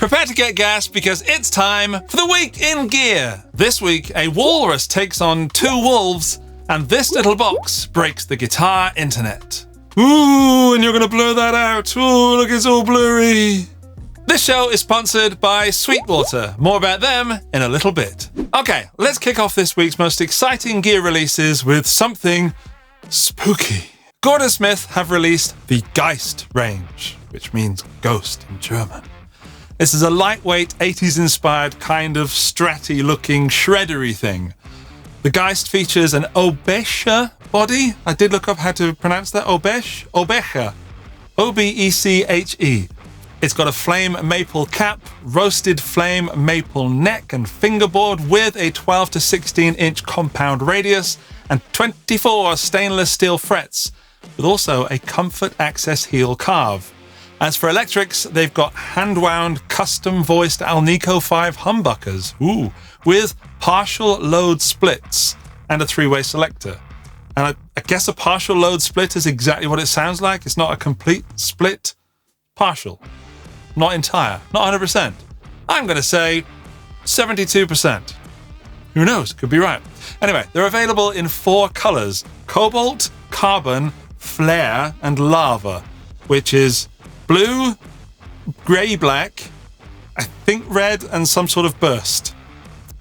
Prepare to get gassed because it's time for the Week in Gear. This week, a walrus takes on two wolves, and this little box breaks the guitar internet. Ooh, and you're going to blur that out. Ooh, look, it's all blurry. This show is sponsored by Sweetwater. More about them in a little bit. Okay, let's kick off this week's most exciting gear releases with something spooky. Gordon Smith have released the Geist range, which means ghost in German. This is a lightweight, 80s-inspired kind of stratty-looking, shreddery thing. The Geist features an 𝗏𝗡𝗪 body. I did look up how to pronounce that. 𝗏𝗏𝗪. O-B-E-C-H-E. It's got a flame maple cap, roasted flame maple neck and fingerboard with a 12 to 16-inch compound radius and 24 stainless steel frets, with also a comfort access heel carve. As for electrics, they've got hand-wound, custom-voiced Alnico 5 humbuckers, with partial load splits and a three-way selector. And I guess a partial load split is exactly what it sounds like. It's not a complete split, partial, not entire, not 100%. I'm going to say 72%. Who knows? Could be right. Anyway, they're available in 4 colors: cobalt, carbon, flare, and lava, which is blue, grey-black, I think red, and some sort of burst.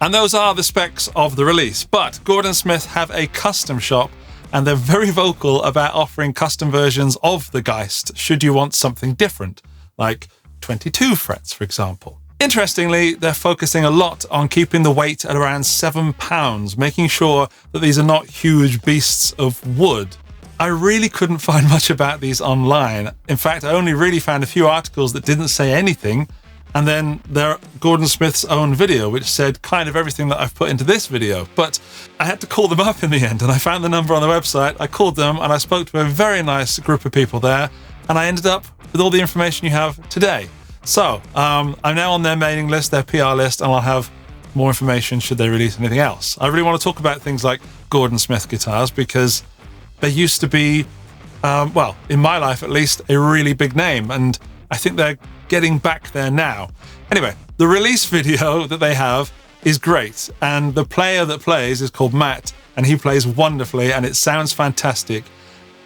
And those are the specs of the release. But Gordon Smith have a custom shop, and they're very vocal about offering custom versions of the Geist should you want something different, like 22 frets, for example. Interestingly, they're focusing a lot on keeping the weight at around 7 pounds, making sure that these are not huge beasts of wood. I really couldn't find much about these online. In fact, I only really found a few articles that didn't say anything, and then there Gordon Smith's own video, which said kind of everything that I've put into this video. But I had to call them up in the end, and I found the number on the website. I called them, and I spoke to a very nice group of people there, and I ended up with all the information you have today. So, I'm now on their mailing list, their PR list, and I'll have more information should they release anything else. I really want to talk about things like Gordon Smith guitars because they used to be, well, in my life at least, a really big name, and I think they're getting back there now. Anyway, the release video that they have is great, and the player that plays is called Matt, and he plays wonderfully, and it sounds fantastic,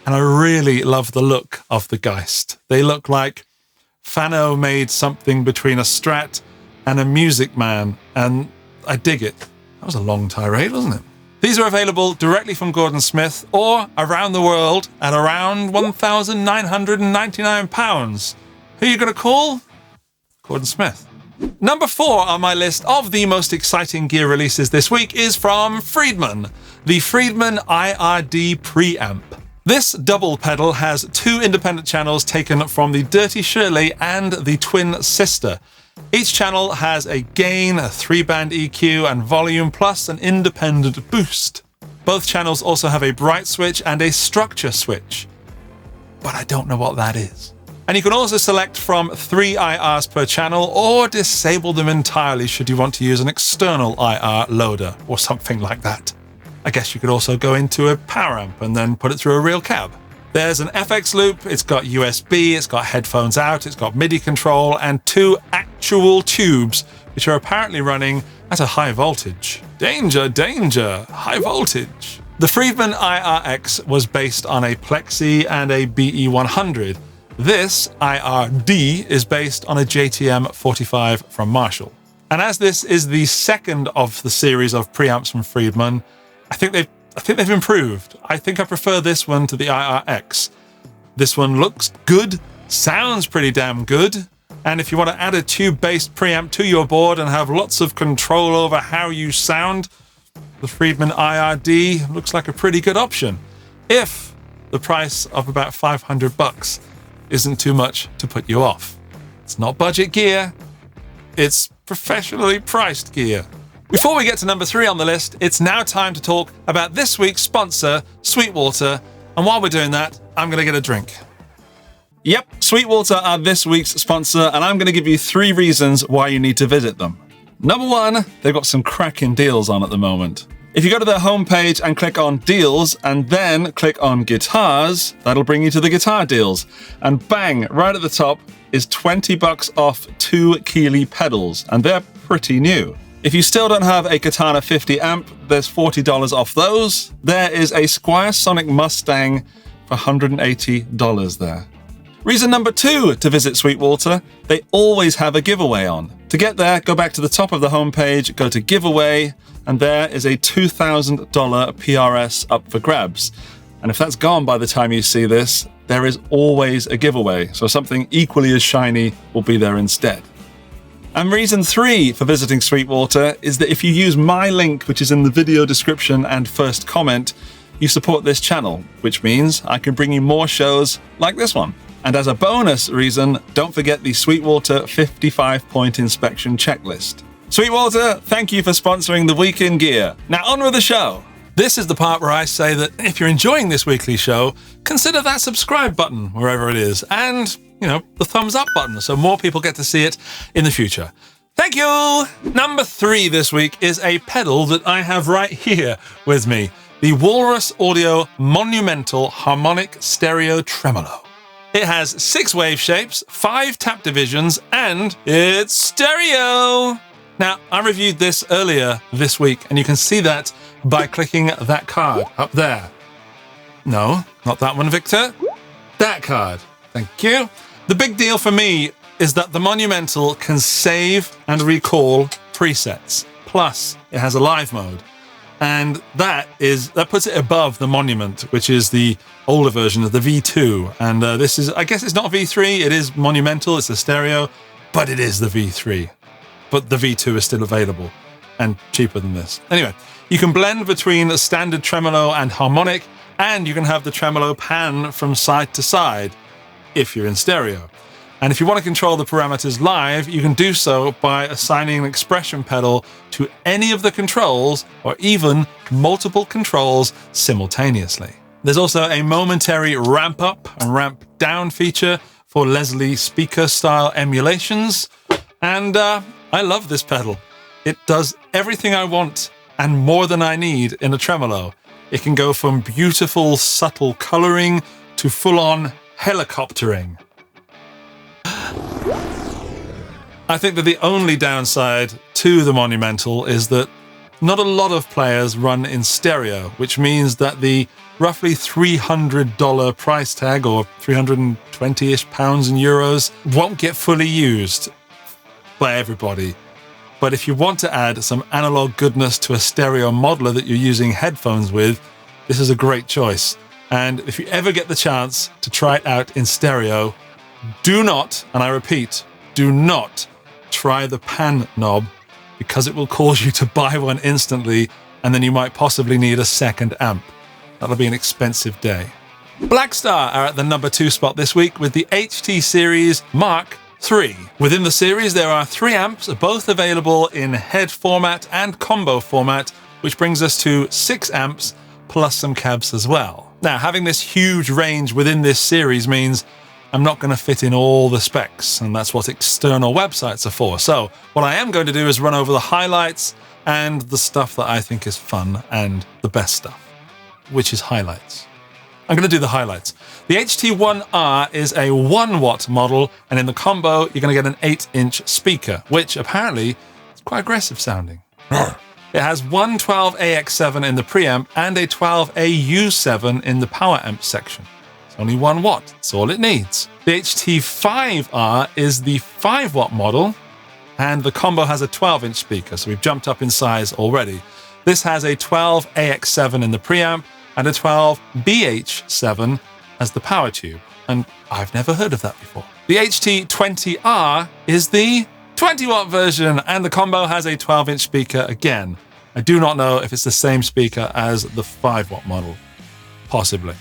and I really love the look of the Geist. They look like Fano made something between a Strat and a Music Man, and I dig it. That was a long tirade, wasn't it? These are available directly from Gordon Smith or around the world at around £1,999. Who are you going to call? Gordon Smith. Number 4 on my list of the most exciting gear releases this week is from Friedman, the Friedman IRD Preamp. This double pedal has 2 independent channels taken from the 𝗬𝗓𝗪 and the twin sister. Each channel has a gain, a 3-band EQ, and volume, plus an independent boost. Both channels also have a bright switch and a structure switch, but I don't know what that is. And you can also select from 3 IRs per channel or disable them entirely should you want to use an external IR loader or something like that. I guess you could also go into a power amp and then put it through a real cab. There's an FX loop, it's got USB, it's got headphones out, it's got MIDI control, and 2 actual tubes, which are apparently running at a high voltage. Danger, danger, high voltage. The Friedman IRX was based on a Plexi and a BE100. This IRD is based on a JTM 45 from Marshall. And as this is the second of the series of preamps from Friedman, I think they've improved. I think I prefer this one to the IRX. This one looks good, sounds pretty damn good, and if you want to add a tube-based preamp to your board and have lots of control over how you sound, the Friedman IRD looks like a pretty good option, if the price of about $500 isn't too much to put you off. It's not budget gear, it's professionally priced gear. Before we get to number 3 on the list, it's now time to talk about this week's sponsor, Sweetwater. And while we're doing that, I'm going to get a drink. Yep, Sweetwater are this week's sponsor, and I'm going to give you 3 reasons why you need to visit them. Number 1, they've got some cracking deals on at the moment. If you go to their homepage and click on deals and then click on guitars, that'll bring you to the guitar deals. And bang, right at the top is $20 off 2 Keeley pedals, and they're pretty new. If you still don't have a Katana 50 amp, there's $40 off those. There is a Squier Sonic Mustang for $180 there. Reason number 2 to visit Sweetwater, they always have a giveaway on. To get there, go back to the top of the homepage, go to giveaway, and there is a $2,000 PRS up for grabs. And if that's gone by the time you see this, there is always a giveaway, so something equally as shiny will be there instead. And reason 3 for visiting Sweetwater is that if you use my link, which is in the video description and first comment, you support this channel, which means I can bring you more shows like this one. And as a bonus reason, don't forget the Sweetwater 55-point inspection checklist. Sweetwater, thank you for sponsoring the Week in Gear. Now on with the show. This is the part where I say that if you're enjoying this weekly show, consider that subscribe button wherever it is, and, the thumbs up button so more people get to see it in the future. Thank you! Number 3 this week is a pedal that I have right here with me, the Walrus Audio Monumental Harmonic Stereo Tremolo. It has 6 wave shapes, 5 tap divisions, and it's stereo! Now, I reviewed this earlier this week, and you can see that by clicking that card up there. No, not that one, Victor. That card. Thank you. The big deal for me is that the Monumental can save and recall presets. Plus, it has a live mode. And that puts it above the Monument, which is the older version of the V2. And this is, I guess it's not V3, it is Monumental, it's a stereo, but it is the V3. But the V2 is still available and cheaper than this. Anyway, you can blend between a standard tremolo and harmonic, and you can have the tremolo pan from side to side if you're in stereo. And if you want to control the parameters live, you can do so by assigning an expression pedal to any of the controls, or even multiple controls simultaneously. There's also a momentary ramp up and ramp down feature for Leslie speaker style emulations. And I love this pedal. It does everything I want and more than I need in a tremolo. It can go from beautiful, subtle coloring to full-on helicoptering. I think that the only downside to the Monumental is that not a lot of players run in stereo, which means that the roughly $300 price tag, or 320-ish pounds and euros, won't get fully used by everybody. But if you want to add some analog goodness to a stereo modeler that you're using headphones with, this is a great choice. And if you ever get the chance to try it out in stereo, do not, and I repeat, do not try the pan knob, because it will cause you to buy one instantly, and then you might possibly need a second amp. That'll be an expensive day. Blackstar are at the number 2 spot this week with the HT Series Mark III. Within the series, there are 3 amps, both available in head format and combo format, which brings us to 6 amps plus some cabs as well. Now, having this huge range within this series means I'm not going to fit in all the specs, and that's what external websites are for. So what I am going to do is run over the highlights and the stuff that I think is fun and the best stuff, which is highlights. I'm going to do the highlights. The HT1R is a 1-watt model, and in the combo, you're going to get an 8-inch speaker, which apparently is quite aggressive sounding. It has one 12AX7 in the preamp and a 12AU7 in the power amp section. It's only 1 watt, that's all it needs. The HT5R is the 5-watt model, and the combo has a 12-inch speaker, so we've jumped up in size already. This has a 12AX7 in the preamp and a 12BH7 as the power tube, and I've never heard of that before. The HT20R is the 20-watt version, and the combo has a 12-inch speaker again. I do not know if it's the same speaker as the 5-watt model. Possibly.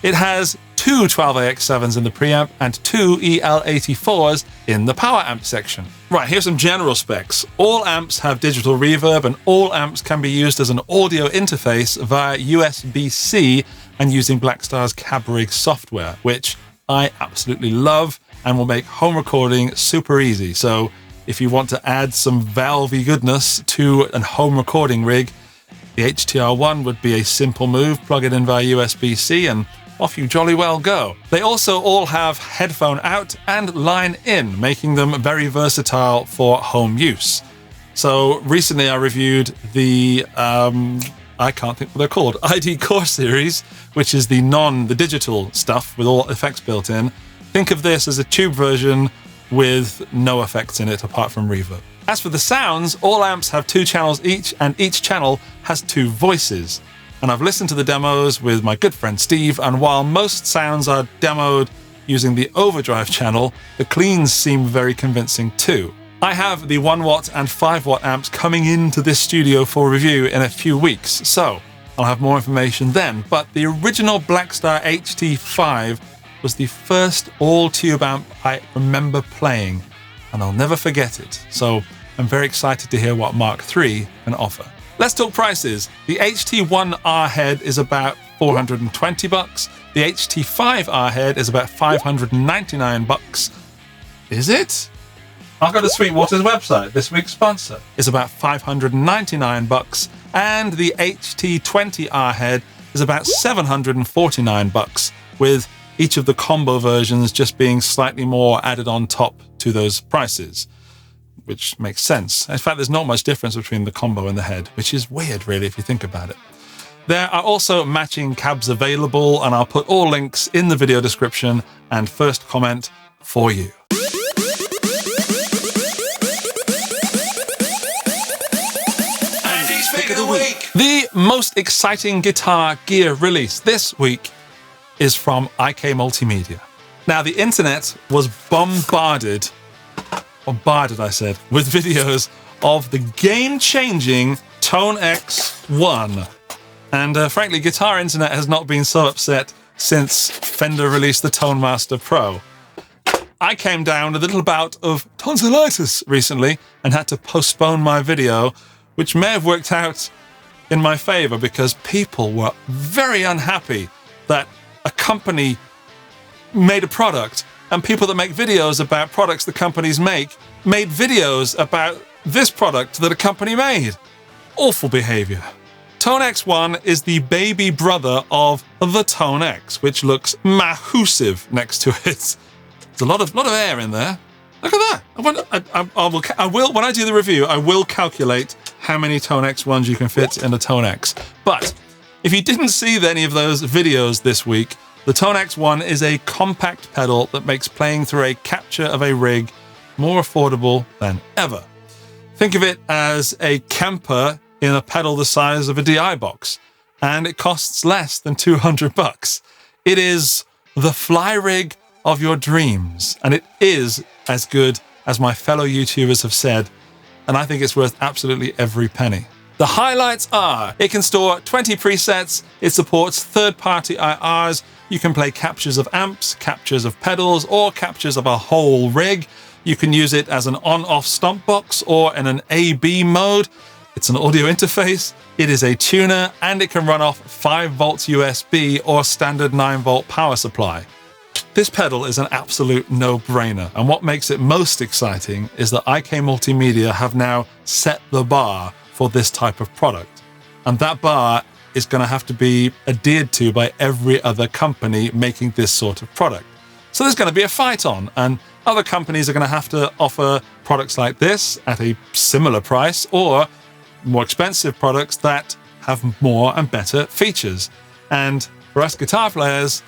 It has 2 12AX7s in the preamp and 2 EL84s in the power amp section. Right, here's some general specs. All amps have digital reverb, and all amps can be used as an audio interface via USB-C and using Blackstar's Cab Rig software, which I absolutely love and will make home recording super easy. So if you want to add some valvey goodness to a home recording rig, the HTR1 would be a simple move. Plug it in via USB-C and off you jolly well go. They also all have headphone out and line in, making them very versatile for home use. So recently I reviewed the, I can't think what they're called, ID Core series, which is the digital stuff with all effects built in. Think of this as a tube version with no effects in it apart from reverb. As for the sounds, all amps have 2 channels each, and each channel has 2 voices. And I've listened to the demos with my good friend Steve, and while most sounds are demoed using the overdrive channel, the cleans seem very convincing too. I have the 1 watt and 5 watt amps coming into this studio for review in a few weeks, so I'll have more information then. But the original Blackstar HT5 was the first all-tube amp I remember playing, and I'll never forget it. So I'm very excited to hear what Mark III can offer. Let's talk prices. The HT1R head is about $420. The HT5R head is about $599. Is it? I'll go to Sweetwater's website. This week's sponsor is about $599, and the HT20R head is about $749, with each of the combo versions just being slightly more added on top to those prices, which makes sense. In fact, there's not much difference between the combo and the head, which is weird, really, if you think about it. There are also matching cabs available, and I'll put all links in the video description and first comment for you. Of the week. The most exciting guitar gear release this week is from IK Multimedia. Now, the internet was bombarded I said, with videos of the game-changing Tone X1. And frankly, guitar internet has not been so upset since Fender released the Tone Master Pro. I came down with a little bout of tonsillitis recently and had to postpone my video, which may have worked out in my favor because people were very unhappy that a company made a product, and people that make videos about products that companies make made videos about this product that a company made. Awful behavior. Tone X1 is the baby brother of the Tone X, which looks massive next to it. There's a lot of air in there. Look at that. I will, when I do the review, I will calculate how many Tone X1s you can fit in a Tone X. But if you didn't see any of those videos this week, the Tone X1 is a compact pedal that makes playing through a capture of a rig more affordable than ever. Think of it as a Kemper in a pedal the size of a DI box, and it costs less than $200. It is the fly rig of your dreams, and it is as good as my fellow YouTubers have said, and I think it's worth absolutely every penny. The highlights are, it can store 20 presets, it supports third-party IRs, you can play captures of amps, captures of pedals, or captures of a whole rig. You can use it as an on-off stomp box or in an A/B mode. It's an audio interface, it is a tuner, and it can run off 5 volts USB or standard 9-volt power supply. This pedal is an absolute no-brainer, and what makes it most exciting is that IK Multimedia have now set the bar for this type of product. And that bar is going to have to be adhered to by every other company making this sort of product. So there's going to be a fight on, and other companies are going to have to offer products like this at a similar price, or more expensive products that have more and better features. And for us guitar players,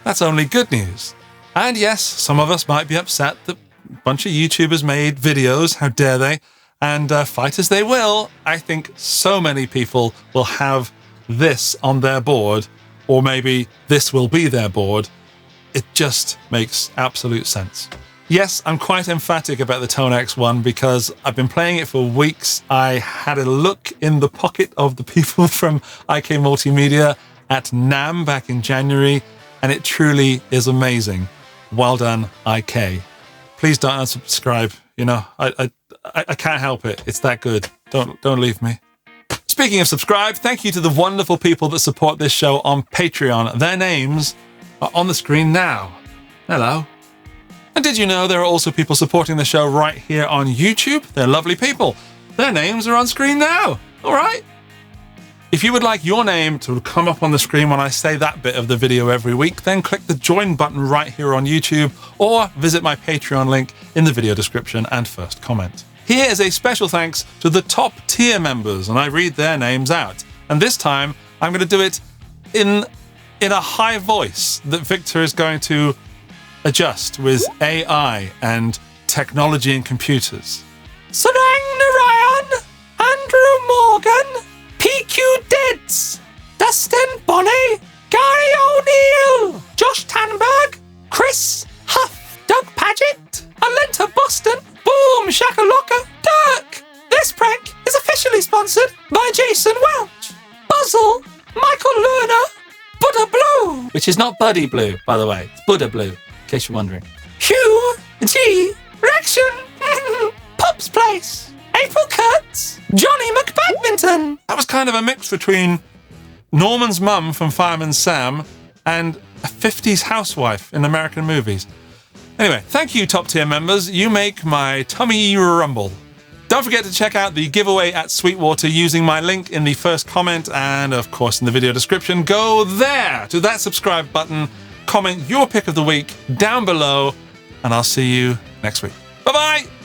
that's only good news. And yes, some of us might be upset that a bunch of YouTubers made videos, how dare they, and fight as they will. I think so many people will have this on their board, or maybe this will be their board. It just makes absolute sense. Yes, I'm quite emphatic about the Tone X1 because I've been playing it for weeks. I had a look in the pocket of the people from IK Multimedia at NAMM back in January, and it truly is amazing. Well done, IK. Please don't unsubscribe. You know, I can't help it. It's that good. Don't leave me. Speaking of subscribe, thank you to the wonderful people that support this show on Patreon. Their names are on the screen now. Hello. And did you know there are also people supporting the show right here on YouTube? They're lovely people. Their names are on screen now. All right. If you would like your name to come up on the screen when I say that bit of the video every week, then click the join button right here on YouTube or visit my Patreon link in the video description and first comment. Here is a special thanks to the top tier members, and I read their names out. And this time I'm going to do it in a high voice that Victor is going to adjust with AI and technology and computers. Sarang Narayan, Andrew Morgan, PQ Deads, Dustin Bonney, Gary O'Neill, Josh Tanberg, Chris Huff, Doug Paget, Alenta Boston, Boom Shakalaka, Dirk. This prank is officially sponsored by Jason Welch, Buzzle, Michael Lerner, Buddha Blue, which is not Buddy Blue, by the way, it's Buddha Blue, in case you're wondering. Hugh G. Rection, Pop's Place, April Kurtz, Johnny McBadminton. That was kind of a mix between Norman's mum from Fireman Sam and a 50s housewife in American movies. Anyway, thank you, top tier members. You make my tummy rumble. Don't forget to check out the giveaway at Sweetwater using my link in the first comment and, of course, in the video description. Go there to that subscribe button, comment your pick of the week down below, and I'll see you next week. Bye-bye!